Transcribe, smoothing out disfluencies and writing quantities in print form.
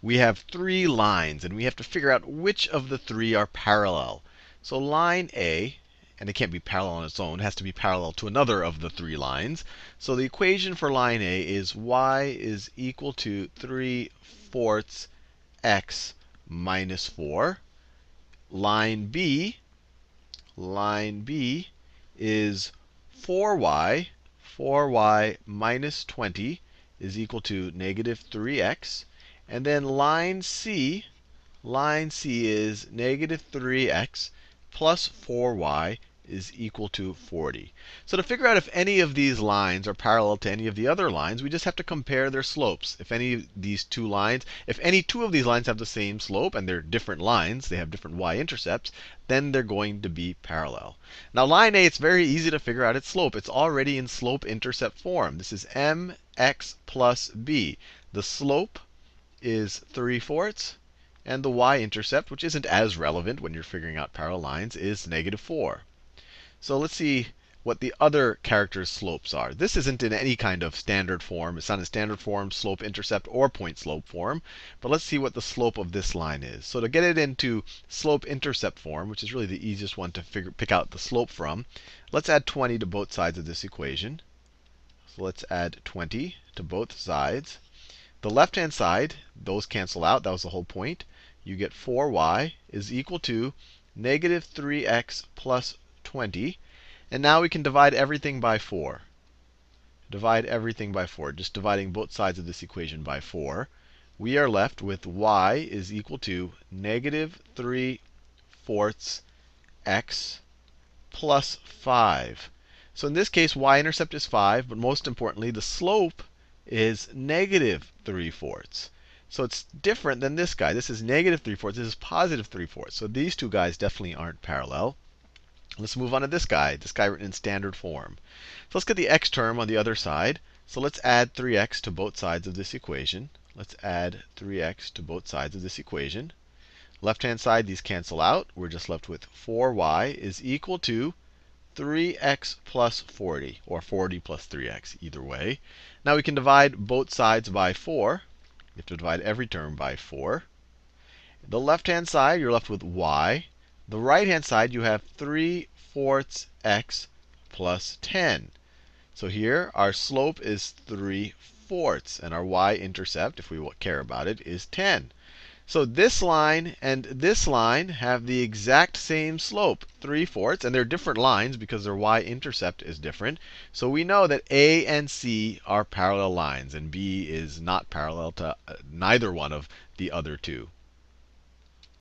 we have three lines, and we have to figure out which of the three are parallel. So line A, and it can't be parallel on its own, it has to be parallel to another of the three lines. So the equation for line A is y is equal to 3/4 x minus 4. Line B is 4y minus 20 is equal to negative 3x. And then line C is negative 3x plus 4y is equal to 40. So to figure out if any of these lines are parallel to any of the other lines, we just have to compare their slopes. If any of these two lines, if any two of these lines have the same slope and they're different lines, they have different y-intercepts, then they're going to be parallel. Now line A, it's very easy to figure out its slope. It's already in slope-intercept form. This is mx plus b. The slope is 3/4. And the y-intercept, which isn't as relevant when you're figuring out parallel lines, is negative 4. So let's see what the other character's slopes are. This isn't in any kind of standard form. It's not in standard form, slope, intercept, or point slope form. But let's see what the slope of this line is. So to get it into slope intercept form, which is really the easiest one to pick out the slope from, let's add 20 to both sides of this equation. So let's add 20 to both sides. The left-hand side, those cancel out. That was the whole point. You get 4y is equal to negative 3x plus 20. And now we can divide everything by 4. Divide everything by 4, just dividing both sides of this equation by 4. We are left with y is equal to negative 3/4 x plus 5. So in this case, y-intercept is 5. But most importantly, the slope is negative 3/4. So it's different than this guy. This is negative 3/4. This is positive 3/4. So these two guys definitely aren't parallel. Let's move on to this guy written in standard form. So let's get the x term on the other side. So let's add 3x to both sides of this equation. Let's add 3x to both sides of this equation. Left-hand side, these cancel out. We're just left with 4y is equal to 3x plus 40, or 40 plus 3x, either way. Now we can divide both sides by 4. You have to divide every term by 4. The left-hand side, you're left with y. The right-hand side, you have 3/4 x plus 10. So here, our slope is 3/4, and our y-intercept, if we care about it, is 10. So this line and this line have the exact same slope, 3/4, and they're different lines because their y-intercept is different. So we know that A and C are parallel lines, and B is not parallel to neither one of the other two.